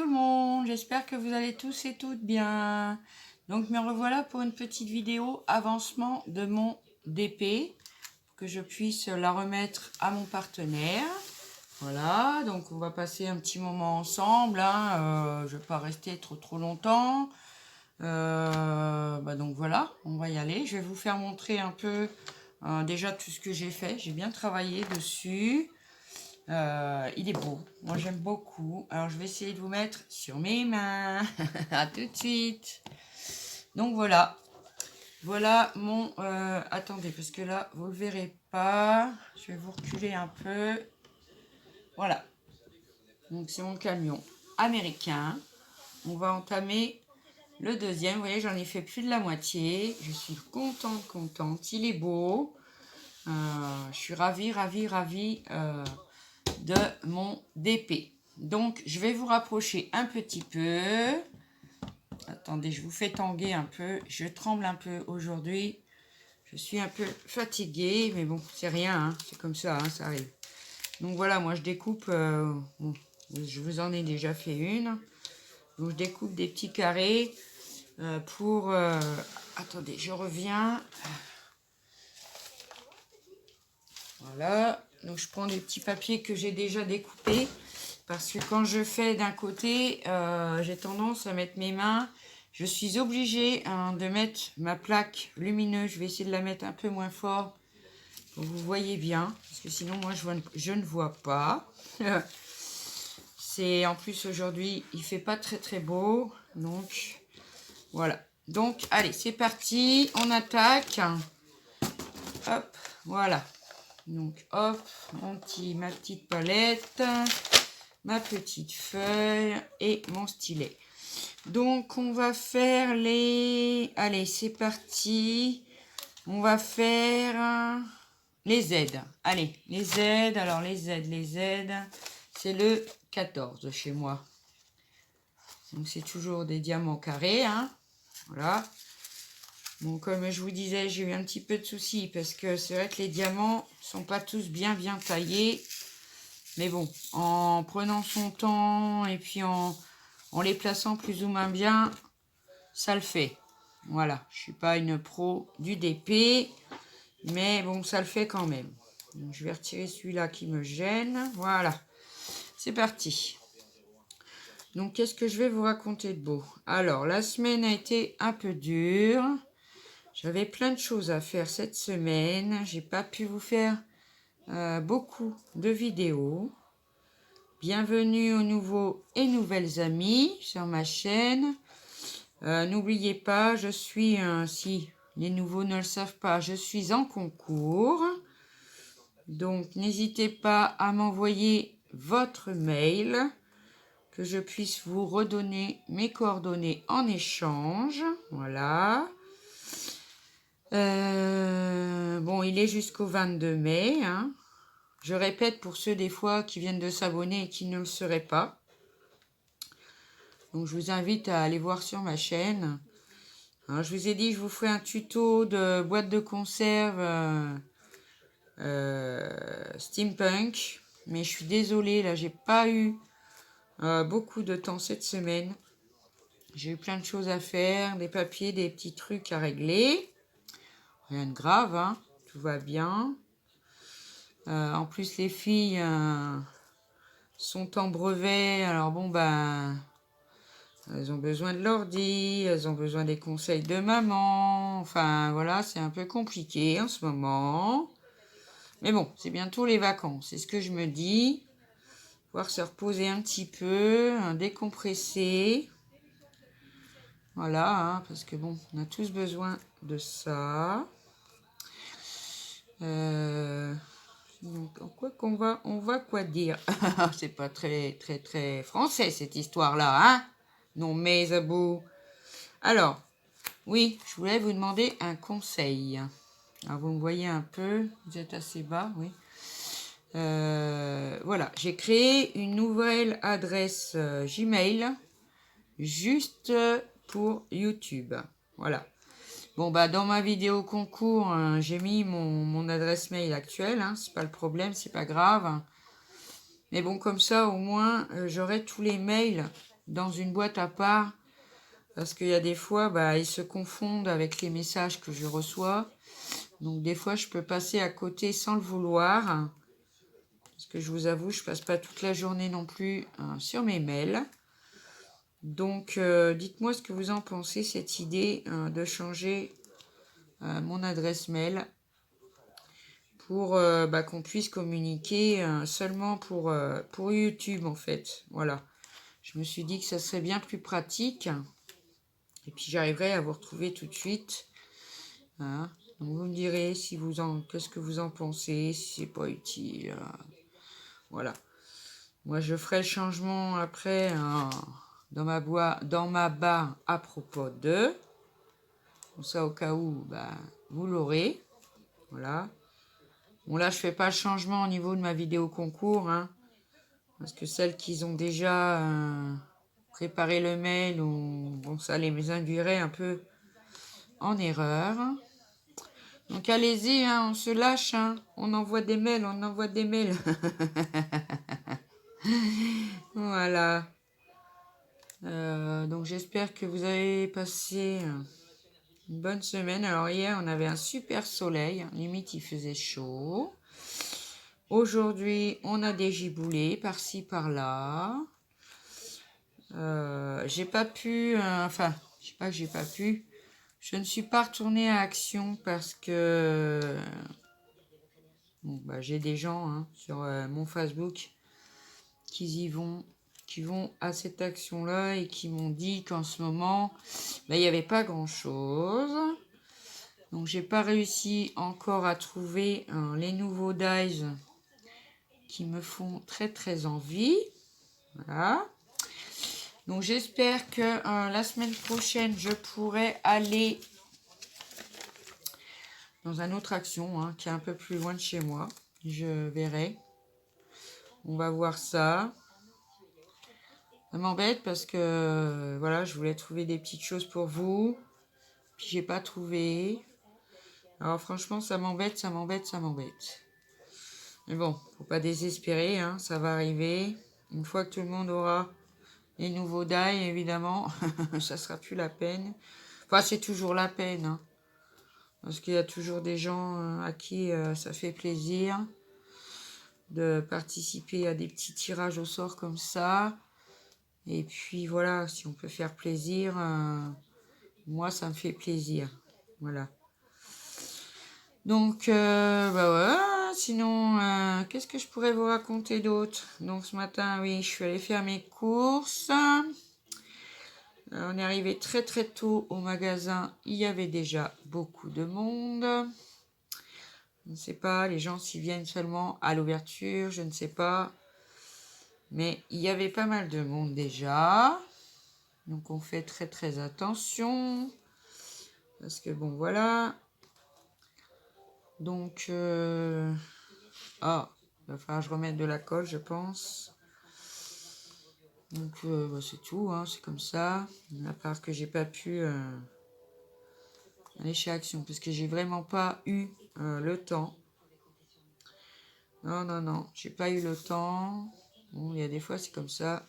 tout le monde, j'espère que vous allez tous et toutes bien. Donc me revoilà pour une petite vidéo avancement de mon DP, pour que je puisse la remettre à mon partenaire. Voilà, donc on va passer un petit moment ensemble, hein. Je ne vais pas rester trop longtemps. Donc voilà, on va y aller. Je vais vous faire montrer un peu déjà tout ce que j'ai fait. J'ai bien travaillé dessus. Il est beau, moi j'aime beaucoup. Alors je vais essayer de vous mettre sur mes mains. À tout de suite. Donc voilà, voilà mon... attendez, parce que là vous le verrez pas. Je vais vous reculer un peu. Voilà. Donc c'est mon camion américain. On va entamer le deuxième. Vous voyez, j'en ai fait plus de la moitié. Je suis contente. Il est beau. Je suis ravie de mon DP. Donc je vais vous rapprocher un petit peu. Attendez, je vous fais tanguer un peu. Je tremble un peu aujourd'hui. Je suis un peu fatiguée, mais bon, c'est rien, hein. C'est comme ça, hein, ça arrive. Donc voilà, moi je découpe, bon, je vous en ai déjà fait une. Donc je découpe des petits carrés pour... attendez, je reviens. Voilà, donc je prends des petits papiers que j'ai déjà découpés. Parce que quand je fais d'un côté, j'ai tendance à mettre mes mains. Je suis obligée de mettre ma plaque lumineuse. Je vais essayer de la mettre un peu moins fort pour que vous voyez bien. Parce que sinon, moi, je ne vois pas. C'est en plus aujourd'hui, il fait pas très beau. Donc, voilà. Donc, allez, c'est parti. On attaque. Hop, voilà. Donc, hop, ma petite palette. Ma petite feuille et mon stylet. Donc on va faire les... Allez, c'est parti. On va faire les Z. Allez, les Z. Alors les Z. C'est le 14 chez moi. Donc c'est toujours des diamants carrés, hein. Voilà. Bon, comme je vous disais, j'ai eu un petit peu de soucis parce que c'est vrai que les diamants sont pas tous bien taillés. Mais bon, en prenant son temps et puis en les plaçant plus ou moins bien, ça le fait. Voilà, je suis pas une pro du DP, mais bon, ça le fait quand même. Donc, je vais retirer celui-là qui me gêne. Voilà, c'est parti. Donc, qu'est-ce que je vais vous raconter de beau? Alors, la semaine a été un peu dure. J'avais plein de choses à faire cette semaine. J'ai pas pu vous faire beaucoup de vidéos. Bienvenue aux nouveaux et nouvelles amis sur ma chaîne. N'oubliez pas, je suis, si les nouveaux ne le savent pas, je suis en concours. Donc, n'hésitez pas à m'envoyer votre mail, que je puisse vous redonner mes coordonnées en échange. Voilà. Bon, il est jusqu'au 22 mai, hein. Je répète pour ceux des fois qui viennent de s'abonner et qui ne le seraient pas. Donc je vous invite à aller voir sur ma chaîne. Alors, je vous ai dit, je vous ferai un tuto de boîte de conserve steampunk. Mais je suis désolée, là j'ai pas eu beaucoup de temps cette semaine. J'ai eu plein de choses à faire, des papiers, des petits trucs à régler. Rien de grave, hein, tout va bien. En plus, les filles sont en brevet. Alors bon, elles ont besoin de l'ordi, elles ont besoin des conseils de maman. Enfin, voilà, c'est un peu compliqué en ce moment. Mais bon, c'est bientôt les vacances, c'est ce que je me dis. Pouvoir se reposer un petit peu, décompresser. Voilà, hein, parce que bon, on a tous besoin de ça. Donc, en quoi qu'on va, on va quoi dire? C'est pas très français cette histoire-là, hein? Non, mais à bout. Alors, oui, je voulais vous demander un conseil. Alors, vous me voyez un peu, vous êtes assez bas, oui. Voilà, j'ai créé une nouvelle adresse Gmail juste pour YouTube. Voilà. Bon, dans ma vidéo concours, j'ai mis mon adresse mail actuelle. Hein, c'est pas le problème, c'est pas grave. Mais bon, comme ça, au moins, j'aurai tous les mails dans une boîte à part. Parce qu'il y a des fois, bah, ils se confondent avec les messages que je reçois. Donc des fois, je peux passer à côté sans le vouloir. Parce que je vous avoue, je passe pas toute la journée non plus sur mes mails. Donc dites-moi ce que vous en pensez, cette idée de changer mon adresse mail pour bah, qu'on puisse communiquer seulement pour YouTube en fait. Voilà. Je me suis dit que ça serait bien plus pratique. Et puis j'arriverai à vous retrouver tout de suite. Hein. Donc vous me direz si qu'est-ce que vous en pensez, si c'est pas utile. Voilà. Moi je ferai le changement après dans ma barre à propos de. Comme ça au cas où bah, vous l'aurez. Voilà. Bon là je fais pas le changement au niveau de ma vidéo concours. Hein, parce que celles qui ont déjà préparé le mail, bon ça les induirait un peu en erreur. Donc allez-y, hein, on se lâche, hein. On envoie des mails, on envoie des mails. Voilà. Donc j'espère que vous avez passé une bonne semaine. Alors hier, on avait un super soleil, limite il faisait chaud. Aujourd'hui, on a des giboulées par-ci, par-là. J'ai pas pu, enfin, je sais pas que j'ai pas pu. Je ne suis pas retournée à Action parce que bon, bah, j'ai des gens hein, sur mon Facebook qui vont à cette action-là et qui m'ont dit qu'en ce moment, bah, il n'y avait pas grand-chose. Donc, j'ai pas réussi encore à trouver les nouveaux dies qui me font très très envie. Voilà. Donc, j'espère que la semaine prochaine, je pourrai aller dans une autre action hein, qui est un peu plus loin de chez moi. Je verrai. On va voir ça. Ça m'embête parce que voilà, je voulais trouver des petites choses pour vous. Puis j'ai pas trouvé. Alors franchement, ça m'embête, ça m'embête, ça m'embête. Mais bon, faut pas désespérer, hein, ça va arriver. Une fois que tout le monde aura les nouveaux die, évidemment, ça sera plus la peine. Enfin, c'est toujours la peine, hein, parce qu'il y a toujours des gens à qui ça fait plaisir de participer à des petits tirages au sort comme ça. Et puis voilà, si on peut faire plaisir, moi ça me fait plaisir. Voilà. Donc, bah ouais, sinon, qu'est-ce que je pourrais vous raconter d'autre? Donc ce matin, oui, je suis allée faire mes courses. On est arrivé très très tôt au magasin, il y avait déjà beaucoup de monde. Je ne sais pas, les gens s'y viennent seulement à l'ouverture, je ne sais pas. Mais il y avait pas mal de monde déjà. Donc on fait très très attention. Parce que bon voilà. Donc il va falloir que je remette de la colle je pense. Donc bah, c'est tout, hein, c'est comme ça. À part que j'ai pas pu aller chez Action. Parce que j'ai vraiment pas eu le temps. Non, non, non, j'ai pas eu le temps. Bon, il y a des fois c'est comme ça.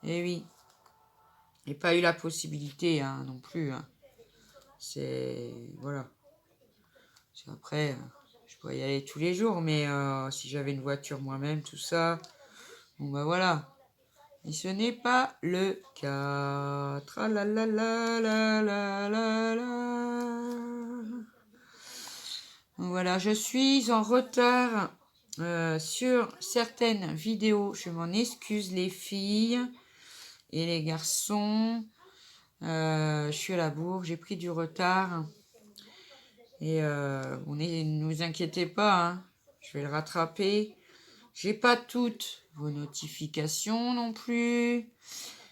Et oui. J'ai pas eu la possibilité hein, non plus. Hein. C'est... Voilà. Après, je pourrais y aller tous les jours, mais si j'avais une voiture moi-même, tout ça, bon bah voilà. Et ce n'est pas le cas. Voilà, je suis en retard sur certaines vidéos. Je m'en excuse les filles et les garçons. Je suis à la bourre, j'ai pris du retard. Et ne vous inquiétez pas, hein, je vais le rattraper. J'ai pas toutes vos notifications non plus.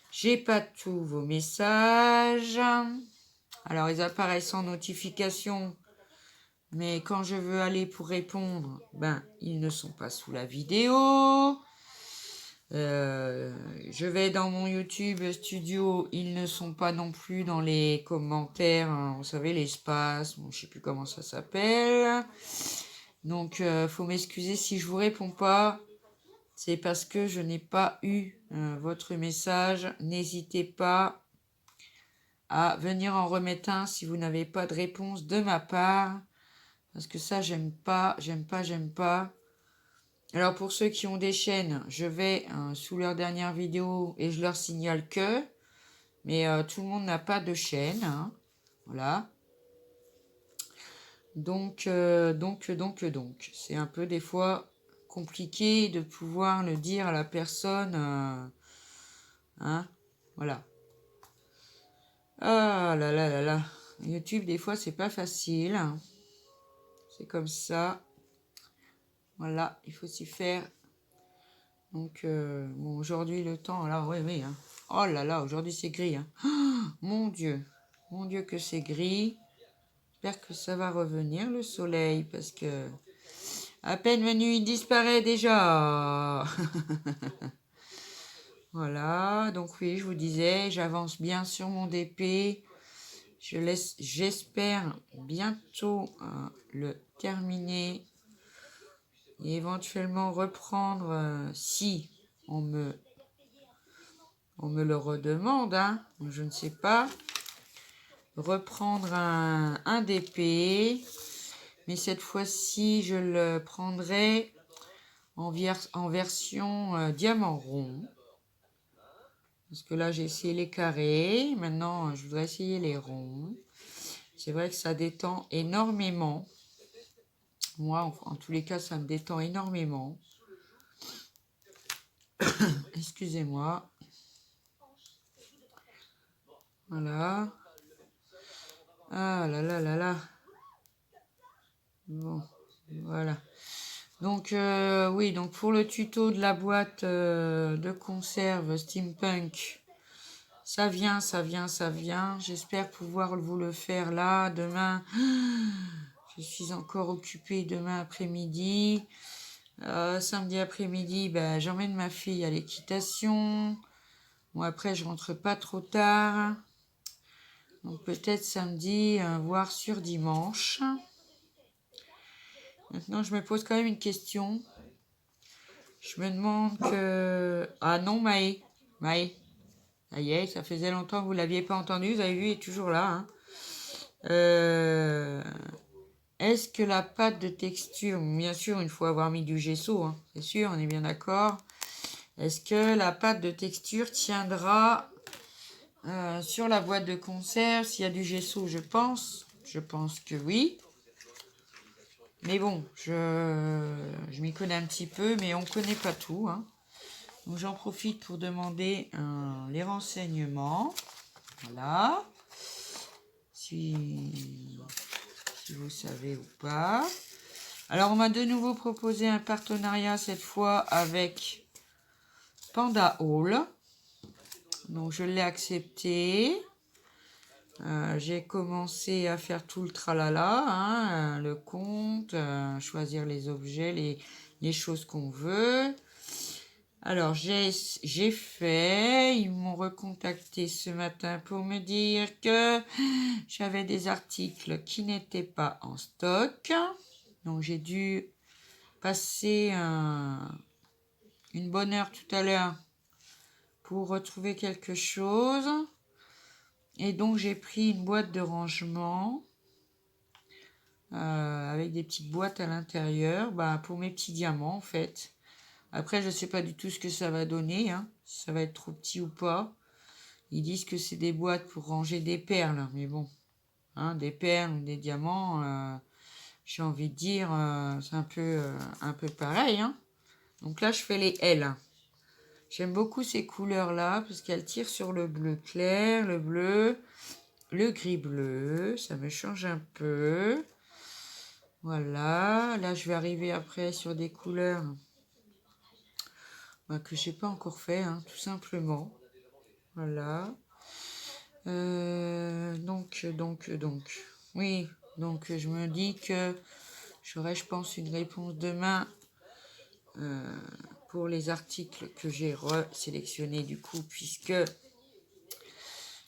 J'ai pas tous vos messages. Alors ils apparaissent en notification, mais quand je veux aller pour répondre, ben ils ne sont pas sous la vidéo. Je vais dans mon YouTube Studio, ils ne sont pas non plus dans les commentaires, hein, vous savez, l'espace, bon, je sais plus comment ça s'appelle. Donc, faut m'excuser si je vous réponds pas. c'est parce que je n'ai pas eu votre message. N'hésitez pas à venir en remettre un si vous n'avez pas de réponse de ma part. Parce que ça, j'aime pas, j'aime pas, j'aime pas. Alors pour ceux qui ont des chaînes, je vais sous leur dernière vidéo et je leur signale que. Mais tout le monde n'a pas de chaîne. Hein. Voilà. Donc. C'est un peu des fois compliqué de pouvoir le dire à la personne. Hein. Voilà. Ah là là là là. YouTube, des fois, c'est pas facile. C'est comme ça. Voilà, il faut s'y faire. Donc, bon, aujourd'hui, le temps, là, oui. Hein. Oh là là, aujourd'hui, c'est gris. Hein. Oh, mon Dieu que c'est gris. J'espère que ça va revenir, le soleil, parce que à peine venu, il disparaît déjà. Voilà, donc oui, je vous disais, j'avance bien sur mon DP. J'espère bientôt le terminer et éventuellement reprendre si on me le redemande, hein, je ne sais pas, reprendre un DP, mais cette fois-ci je le prendrai en version diamant rond. Parce que là, j'ai essayé les carrés. Maintenant, je voudrais essayer les ronds. C'est vrai que ça détend énormément. Moi, en tous les cas, ça me détend énormément. Excusez-moi. Voilà. Ah là là là là. Bon, voilà. Donc, oui, donc pour le tuto de la boîte de conserve Steampunk, ça vient. J'espère pouvoir vous le faire là, demain. Je suis encore occupée demain après-midi. Samedi après-midi, ben, j'emmène ma fille à l'équitation. Bon, après, je rentre pas trop tard. Donc, peut-être samedi, voire sur dimanche. Maintenant, je me pose quand même une question. Je me demande que... Ah non, Maë. Ça y est, ça faisait longtemps que vous ne l'aviez pas entendu. Vous avez vu, il est toujours là. Hein. Est-ce que la pâte de texture... Bien sûr, il faut avoir mis du gesso. Hein, c'est sûr, on est bien d'accord. Est-ce que la pâte de texture tiendra sur la boîte de conserve s'il y a du gesso? Je pense que oui. Mais bon, je m'y connais un petit peu, mais on ne connaît pas tout. Hein. Donc j'en profite pour demander les renseignements. Voilà. Si vous savez ou pas. Alors on m'a de nouveau proposé un partenariat cette fois avec Panda Hall. Donc je l'ai accepté. J'ai commencé à faire tout le tralala, hein, le compte, choisir les objets, les choses qu'on veut. Alors j'ai fait, ils m'ont recontacté ce matin pour me dire que j'avais des articles qui n'étaient pas en stock. Donc j'ai dû passer une bonne heure tout à l'heure pour retrouver quelque chose. Et donc j'ai pris une boîte de rangement avec des petites boîtes à l'intérieur pour mes petits diamants en fait. Après je ne sais pas du tout ce que ça va donner, hein, si ça va être trop petit ou pas. Ils disent que c'est des boîtes pour ranger des perles, mais bon, hein, des perles ou des diamants, j'ai envie de dire, c'est un peu pareil. Hein. Donc là je fais les L. J'aime beaucoup ces couleurs-là parce qu'elles tirent sur le bleu clair, le bleu, le gris bleu. Ça me change un peu. Voilà. Là, je vais arriver après sur des couleurs que je n'ai pas encore fait, hein, tout simplement. Voilà. Donc. Oui. Donc, je me dis que j'aurai, je pense, une réponse demain pour les articles que j'ai resélectionnés du coup, puisque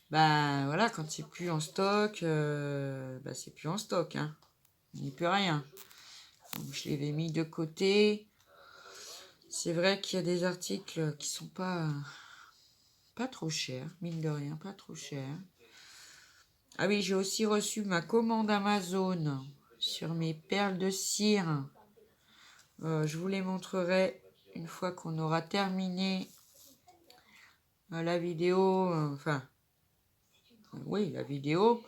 voilà, quand c'est plus en stock, c'est plus en stock, hein. On n'y peut rien. Donc, je l'avais mis de côté. C'est vrai qu'il y a des articles qui sont pas trop chers, mine de rien, pas trop chers. Ah oui, j'ai aussi reçu ma commande Amazon sur mes perles de cire. Je vous les montrerai une fois qu'on aura terminé la vidéo, oui, la vidéo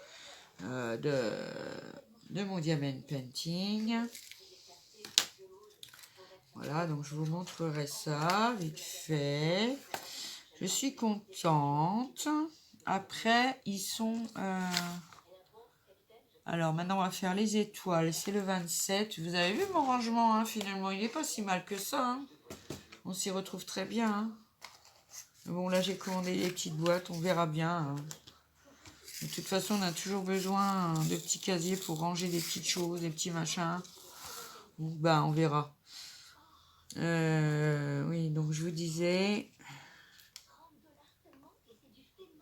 de mon diamond painting. Voilà, donc je vous montrerai ça vite fait. Je suis contente. Après, ils sont... Alors, maintenant, on va faire les étoiles. C'est le 27. Vous avez vu mon rangement, hein, finalement. Il n'est pas si mal que ça. Hein. On s'y retrouve très bien. Hein. Bon, là, j'ai commandé des petites boîtes. On verra bien. Hein. De toute façon, on a toujours besoin de petits casiers pour ranger des petites choses, des petits machins. Donc, bah, on verra. Oui, donc je vous disais...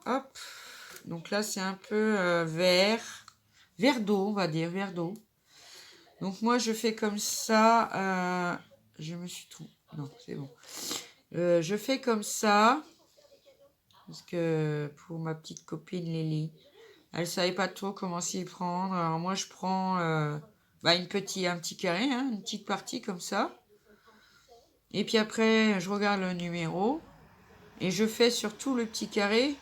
Hop. Donc là, c'est un peu vert. Vert d'eau, on va dire. Vert d'eau. Donc moi, je fais comme ça. Je me suis trompée. Non, c'est bon. Je fais comme ça. Parce que pour ma petite copine Lily, elle savait pas trop comment s'y prendre. Alors moi, je prends un petit carré, hein, une petite partie comme ça. Et puis après, je regarde le numéro. Et je fais sur tout le petit carré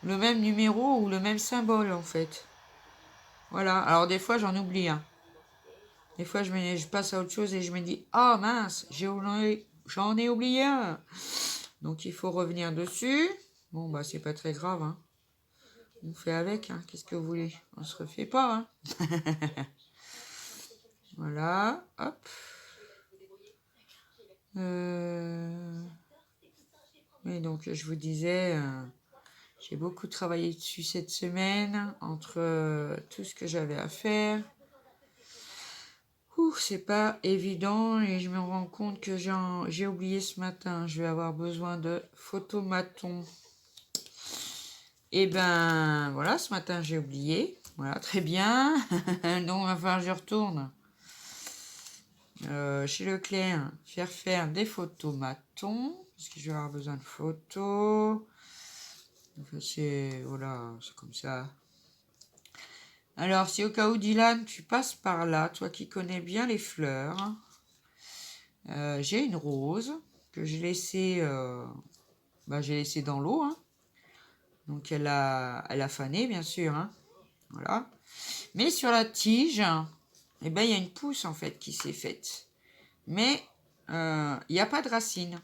le même numéro ou le même symbole, en fait. Voilà. Alors des fois, j'en oublie un. Des fois, je passe à autre chose et je me dis, ah mince, j'en ai oublié un. Donc, il faut revenir dessus. Bon, bah, c'est pas très grave. Hein. On fait avec. Hein. Qu'est-ce que vous voulez? On se refait pas. Hein. Voilà. Hop. Et donc, je vous disais, j'ai beaucoup travaillé dessus cette semaine, entre tout ce que j'avais à faire. C'est pas évident et je me rends compte que j'ai oublié ce matin. Je vais avoir besoin de photomaton. Et ben voilà, ce matin j'ai oublié. Voilà, très bien. Donc enfin je retourne chez Leclerc faire des photomatons parce que je vais avoir besoin de photos. Enfin, c'est voilà, c'est comme ça. Alors, si au cas où, Dylan, tu passes par là, toi qui connais bien les fleurs, j'ai une rose que j'ai laissée dans l'eau. Hein. Donc, elle a fané, bien sûr. Hein. Voilà. Mais sur la tige, il y a une pousse, en fait, qui s'est faite. Mais il n'y a pas de racine.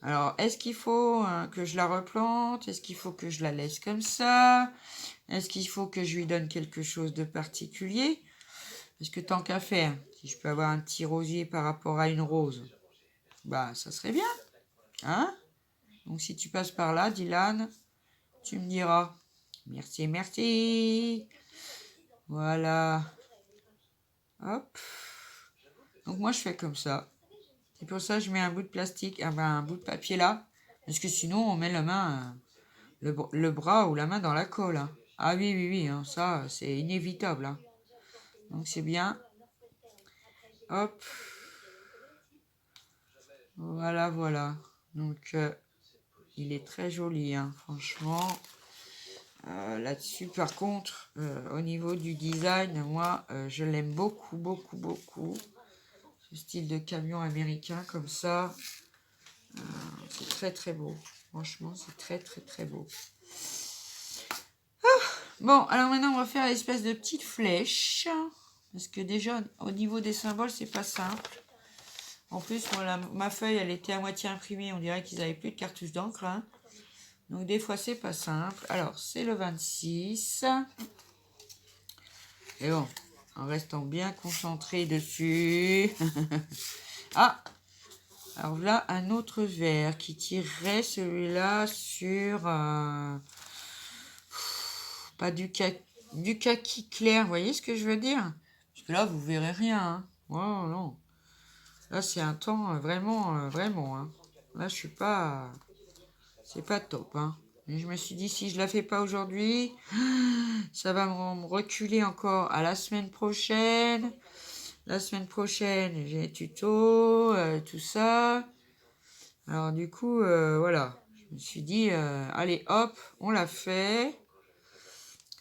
Alors, est-ce qu'il faut que je la replante? Est-ce qu'il faut que je la laisse comme ça? Est-ce qu'il faut que je lui donne quelque chose de particulier? Parce que tant qu'à faire, si je peux avoir un petit rosier par rapport à une rose, bah ça serait bien. Hein? Donc si tu passes par là, Dylan, tu me diras. Merci, merci. Voilà. Hop. Donc moi je fais comme ça. C'est pour ça que je mets un bout de plastique, un bout de papier là. Parce que sinon on met la main, le bras ou la main dans la colle. Hein. Ah oui, oui, oui, hein, ça c'est inévitable. Hein. Donc c'est bien. Hop. Voilà, voilà. Donc il est très joli, hein, franchement. Là-dessus, par contre, au niveau du design, moi, je l'aime beaucoup, beaucoup, beaucoup. Ce style de camion américain comme ça. C'est très, très beau. Franchement, c'est très, très, très beau. Bon, alors maintenant, on va faire l'espèce de petite flèche. Parce que déjà, au niveau des symboles, c'est pas simple. En plus, moi, ma feuille, elle était à moitié imprimée. On dirait qu'ils n'avaient plus de cartouche d'encre. Hein. Donc, des fois, c'est pas simple. Alors, c'est le 26. Et bon, en restant bien concentré dessus. Ah! Alors là, un autre vert qui tirerait celui-là sur... pas du kaki clair. Vous voyez ce que je veux dire? Parce que là, vous verrez rien. Hein. Oh non. Là, c'est un temps vraiment, vraiment. Hein. Là, je suis pas... C'est pas top. Hein. Et je me suis dit, si je la fais pas aujourd'hui, ça va me reculer encore à la semaine prochaine. La semaine prochaine, j'ai les tutos, tout ça. Alors du coup, voilà. Je me suis dit, allez hop, on l'a fait.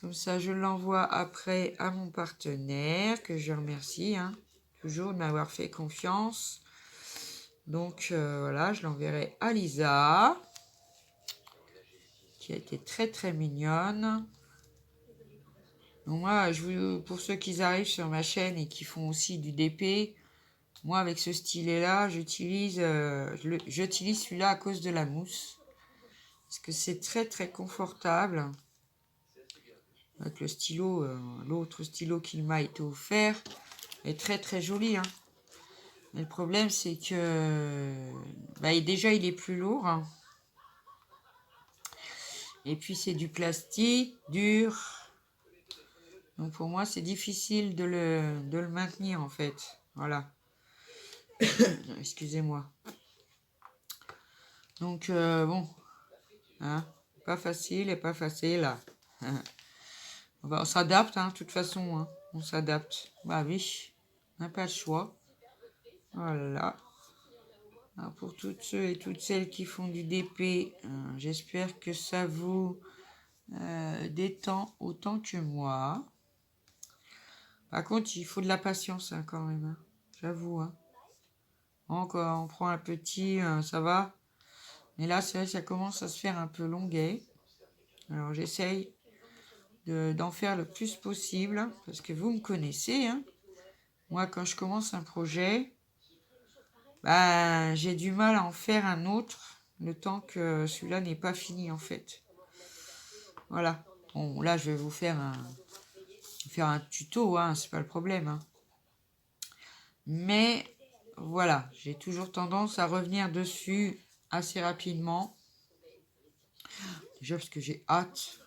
Comme ça, je l'envoie après à mon partenaire, que je remercie, hein, toujours de m'avoir fait confiance. Donc voilà, je l'enverrai à Lisa, qui a été très très mignonne. Donc moi, pour ceux qui arrivent sur ma chaîne et qui font aussi du DP, moi avec ce stylet-là, j'utilise celui-là à cause de la mousse. Parce que c'est très très confortable. Avec le stylo, l'autre stylo qu'il m'a été offert est très très joli, hein. Mais le problème c'est que déjà il est plus lourd, hein. Et puis c'est du plastique dur. Donc pour moi c'est difficile de le maintenir en fait. Voilà. Excusez-moi. Donc bon, hein, pas facile et pas facile là. On s'adapte, hein, de toute façon, hein. On s'adapte. Bah oui, on n'a pas le choix. Voilà. Alors pour toutes ceux et toutes celles qui font du DP, j'espère que ça vous détend autant que moi. Par contre, il faut de la patience, hein, quand même, hein. J'avoue, hein. Encore, on prend un petit, ça va. Mais là, c'est vrai que ça commence à se faire un peu longuet. Alors j'essaye d'en faire le plus possible, parce que vous me connaissez, hein. Moi, quand je commence un projet, j'ai du mal à en faire un autre, le temps que celui-là n'est pas fini, en fait. Voilà. Bon, là, je vais vous faire un tuto, hein, c'est pas le problème, hein. Mais, voilà, j'ai toujours tendance à revenir dessus assez rapidement. Déjà parce que j'ai hâte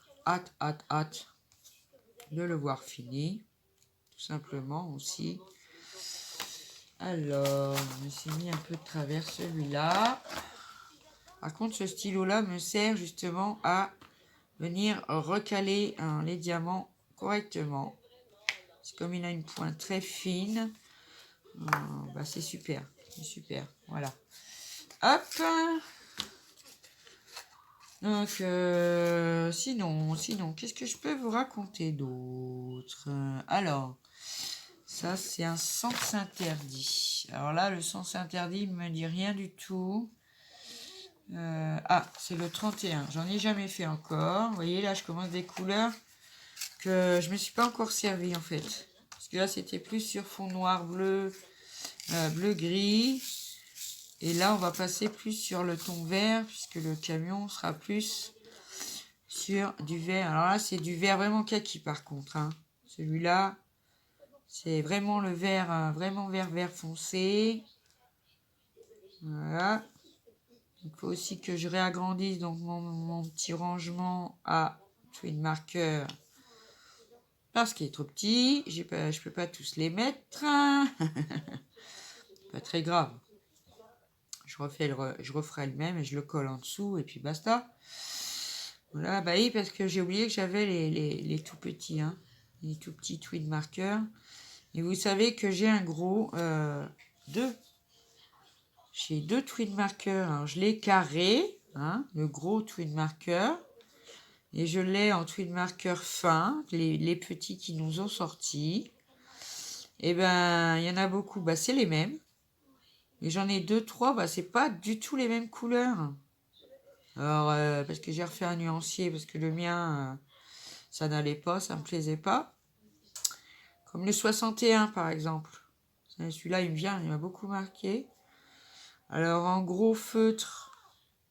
de le voir fini. Tout simplement aussi. Alors, je me suis mis un peu de travers celui-là. Par contre, ce stylo-là me sert justement à venir recaler les diamants correctement. C'est comme il a une pointe très fine. C'est super. C'est super. Voilà. Hop. Donc, sinon, qu'est-ce que je peux vous raconter d'autre? Alors, ça, c'est un sens interdit. Alors là, le sens interdit, il me dit rien du tout. C'est le 31. J'en ai jamais fait encore. Vous voyez, là, je commence des couleurs que je me suis pas encore servi, en fait. Parce que là, c'était plus sur fond noir, bleu, bleu-gris. Et là, on va passer plus sur le ton vert, puisque le camion sera plus sur du vert. Alors là, c'est du vert vraiment kaki, par contre, hein. Celui-là, c'est vraiment le vert, vraiment vert foncé. Voilà. Il faut aussi que je réagrandisse donc mon petit rangement à twin marker parce qu'il est trop petit. Je peux pas tous les mettre. Pas très grave. Je referai le même et je le colle en dessous et puis basta. Voilà, oui, parce que j'ai oublié que j'avais les tout petits, hein, les tout petits twin markers. Et vous savez que j'ai un gros deux. J'ai deux twin markers. Alors, je l'ai carré, hein, le gros twin marker. Et je l'ai en twin marker fin, les petits qui nous ont sortis. Et il y en a beaucoup. C'est les mêmes. Et j'en ai deux, trois. C'est pas du tout les mêmes couleurs. Alors, parce que j'ai refait un nuancier, parce que le mien, ça n'allait pas, ça me plaisait pas. Comme le 61, par exemple. Celui-là, il m'a beaucoup marqué. Alors, en gros feutre,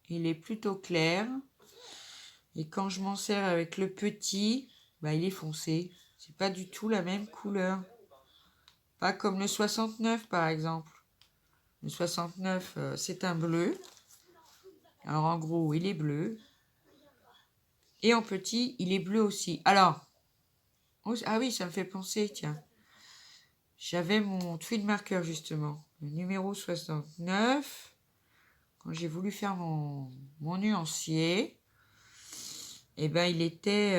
il est plutôt clair. Et quand je m'en sers avec le petit, il est foncé. C'est pas du tout la même couleur. Pas comme le 69, par exemple. Le 69, c'est un bleu. Alors, en gros, il est bleu. Et en petit, il est bleu aussi. Alors, ah oui, ça me fait penser, tiens. J'avais mon twin marker, justement. Le numéro 69. Quand j'ai voulu faire mon nuancier. Et ben il était,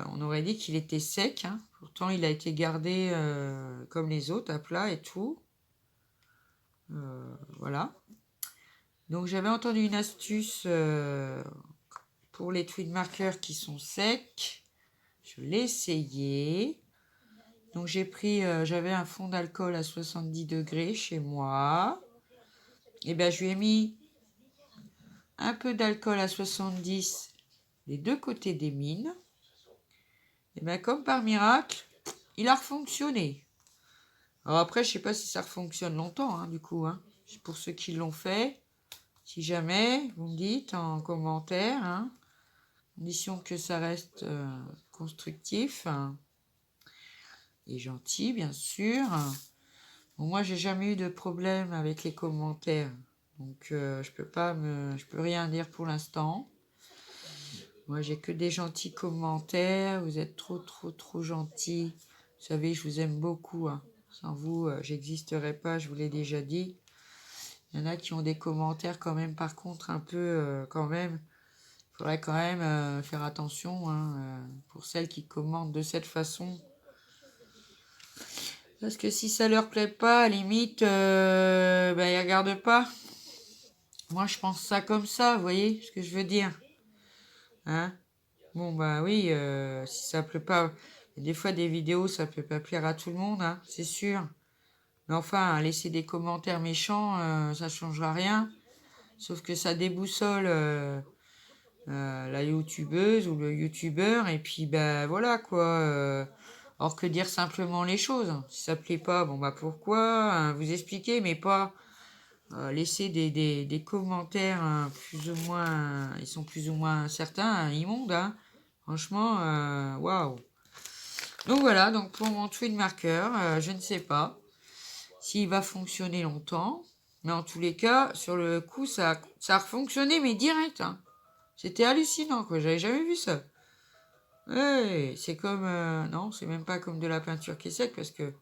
on aurait dit qu'il était sec, hein. Pourtant il a été gardé comme les autres, à plat et tout. Voilà. Donc j'avais entendu une astuce pour les tweed markers qui sont secs. Je l'ai essayé. Donc j'ai pris, j'avais un fond d'alcool à 70 degrés chez moi. Et ben je lui ai mis un peu d'alcool à 70 des deux côtés des mines. Et bien comme par miracle, il a refonctionné. Alors après, je sais pas si ça refonctionne longtemps, hein, du coup. Hein. Pour ceux qui l'ont fait, si jamais, vous me dites en commentaire, hein, condition que ça reste constructif hein, et gentil, bien sûr. Bon, moi, j'ai jamais eu de problème avec les commentaires, donc je peux rien dire pour l'instant. Moi, j'ai que des gentils commentaires. Vous êtes trop gentils. Vous savez, je vous aime beaucoup. Hein. Sans vous, j'existerais pas, je vous l'ai déjà dit. Il y en a qui ont des commentaires quand même, par contre, un peu quand même. Il faudrait quand même faire attention hein, pour celles qui commentent de cette façon. Parce que si ça leur plaît pas, à la limite, ben, ils regardent pas. Moi, je pense ça comme ça, vous voyez ce que je veux dire hein. Bon, bah oui, si ça plaît pas... Des fois, des vidéos, ça peut pas plaire à tout le monde, hein, c'est sûr. Mais enfin, laisser des commentaires méchants, ça changera rien. Sauf que ça déboussole la youtubeuse ou le youtubeur. Et puis, ben voilà, quoi. Or que dire simplement les choses. Si ça plaît pas, bon, bah pourquoi hein, vous expliquer, mais pas laisser des commentaires plus ou moins... ils sont plus ou moins certains, immondes, hein. Franchement, waouh. Donc voilà, donc pour mon tweed marker, je ne sais pas s'il va fonctionner longtemps. Mais en tous les cas, sur le coup, ça a fonctionné, mais direct. Hein. C'était hallucinant, quoi. J'avais jamais vu ça. Ouais, c'est comme... non, c'est même pas comme de la peinture qui est sec, parce que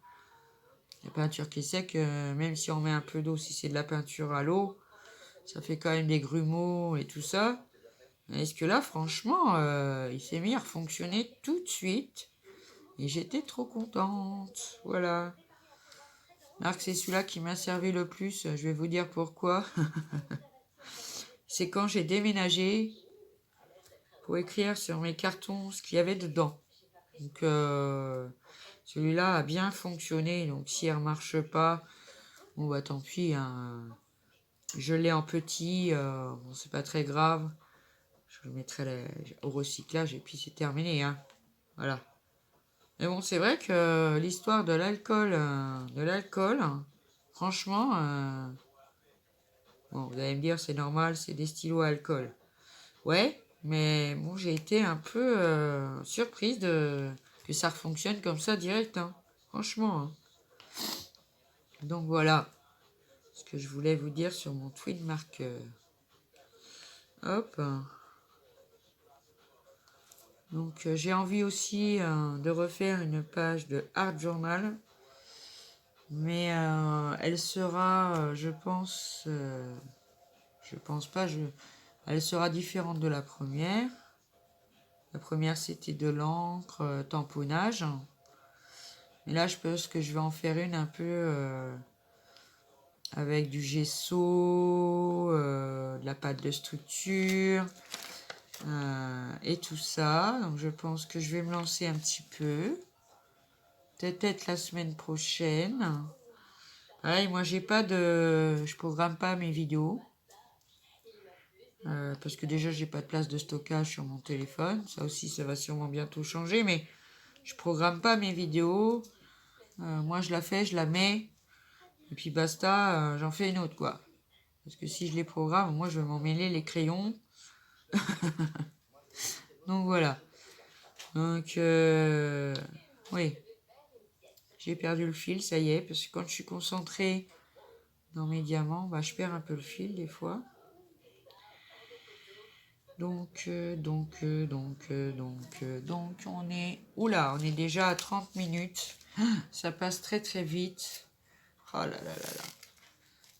la peinture qui est sec, même si on met un peu d'eau, si c'est de la peinture à l'eau, ça fait quand même des grumeaux et tout ça. Est-ce que là, franchement, il s'est mis à fonctionner tout de suite. Et j'étais trop contente. Voilà. Alors que c'est celui-là qui m'a servi le plus. Je vais vous dire pourquoi. C'est quand j'ai déménagé pour écrire sur mes cartons ce qu'il y avait dedans. Donc celui-là a bien fonctionné. Donc s'il ne marche pas, bon bah tant pis. Hein. Je l'ai en petit. Bon, c'est pas très grave. Je le mettrai au recyclage et puis c'est terminé. Hein. Voilà. Mais bon, c'est vrai que l'histoire de l'alcool, franchement, bon, vous allez me dire c'est normal, c'est des stylos à alcool. Ouais, mais bon, j'ai été un peu surprise que ça fonctionne comme ça direct, hein. Franchement. Hein. Donc voilà ce que je voulais vous dire sur mon tweed marker. Hop. Donc j'ai envie aussi de refaire une page de Art Journal. Mais elle sera, je pense pas, elle sera différente de la première. La première, c'était de l'encre, tamponnage. Mais là, je pense que je vais en faire une un peu avec du gesso, de la pâte de structure et tout ça. Donc, je pense que je vais me lancer un petit peu. Peut-être la semaine prochaine. Pareil, moi, je programme pas mes vidéos. Parce que déjà j'ai pas de place de stockage sur mon téléphone, ça aussi ça va sûrement bientôt changer, mais je programme pas mes vidéos, moi je la fais, je la mets, et puis basta, j'en fais une autre quoi. Parce que si je les programme, moi je vais m'en mêler les crayons. Donc voilà. Donc oui, j'ai perdu le fil, ça y est, parce que quand je suis concentrée dans mes diamants, bah, je perds un peu le fil des fois. Donc, on est... Oula, on est déjà à 30 minutes. Ça passe très très vite. Oh là là là là.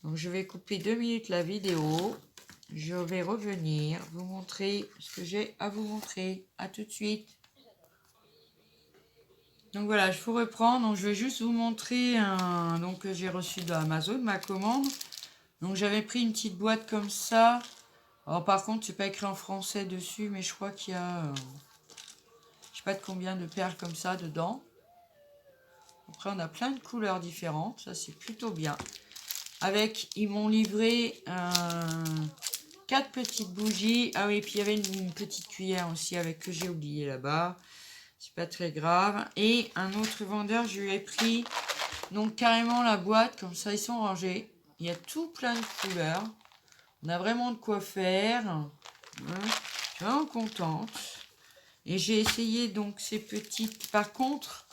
Donc, je vais couper 2 minutes la vidéo. je vais revenir vous montrer ce que j'ai à vous montrer. À tout de suite. Donc voilà, je vous reprends. Donc je vais juste vous montrer un donc que j'ai reçu de Amazon, ma commande. Donc j'avais pris une petite boîte comme ça. Alors par contre, c'est pas écrit en français dessus, mais je crois qu'il y a je sais pas de combien de perles comme ça dedans. Après, on a plein de couleurs différentes, ça c'est plutôt bien. Avec, ils m'ont livré 4 petites bougies. Ah oui, puis il y avait une petite cuillère aussi avec que j'ai oublié là-bas. C'est pas très grave. Et un autre vendeur, je lui ai pris donc carrément la boîte, comme ça ils sont rangés. Il y a tout plein de couleurs. On a vraiment de quoi faire. Hein. Je suis vraiment contente. Et j'ai essayé donc ces petites. Par contre,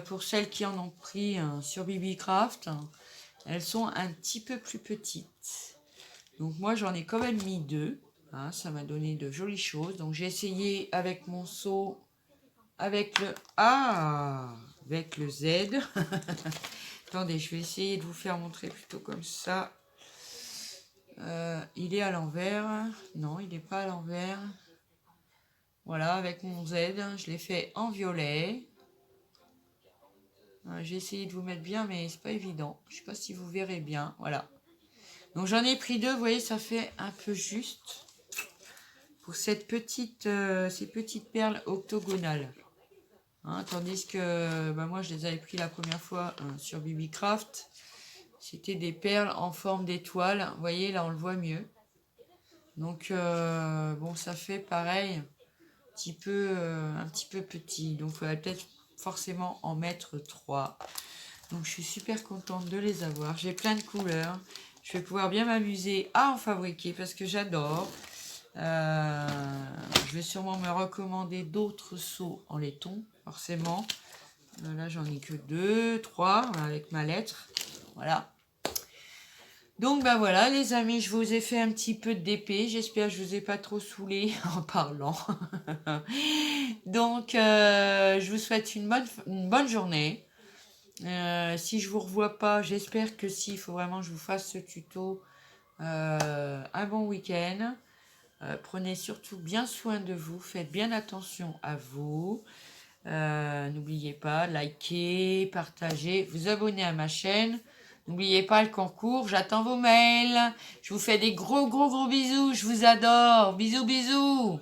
pour celles qui en ont pris sur BBcraft, elles sont un petit peu plus petites. Donc moi j'en ai quand même mis 2. Hein, ça m'a donné de jolies choses. Donc j'ai essayé avec mon seau, avec le avec le Z. Attendez, je vais essayer de vous faire montrer plutôt comme ça. Il est à l'envers. Non, il n'est pas à l'envers. Voilà, avec mon Z, je l'ai fait en violet. J'ai essayé de vous mettre bien, mais c'est pas évident. Je sais pas si vous verrez bien. Voilà. Donc j'en ai pris 2, vous voyez, ça fait un peu juste pour cette petite, ces petites perles octogonales. Hein, tandis que moi je les avais pris la première fois sur BBcraft. C'était des perles en forme d'étoile. Vous voyez, là on le voit mieux. Donc bon, ça fait pareil, un petit peu petit. Donc il faudrait peut-être forcément en mettre 3. Donc je suis super contente de les avoir. J'ai plein de couleurs. Je vais pouvoir bien m'amuser à en fabriquer parce que j'adore. Je vais sûrement me recommander d'autres seaux en laiton, forcément. Là j'en ai que 2, 3 avec ma lettre. Voilà. Donc bah voilà les amis, je vous ai fait un petit peu de DP. J'espère que je vous ai pas trop saoulé en parlant. Donc je vous souhaite une bonne journée. Si je vous revois pas, j'espère que si, il faut vraiment que je vous fasse ce tuto. Un bon week-end. Prenez surtout bien soin de vous. Faites bien attention à vous. N'oubliez pas, likez, partagez, vous abonner à ma chaîne. N'oubliez pas le concours, j'attends vos mails. Je vous fais des gros bisous, je vous adore. Bisous.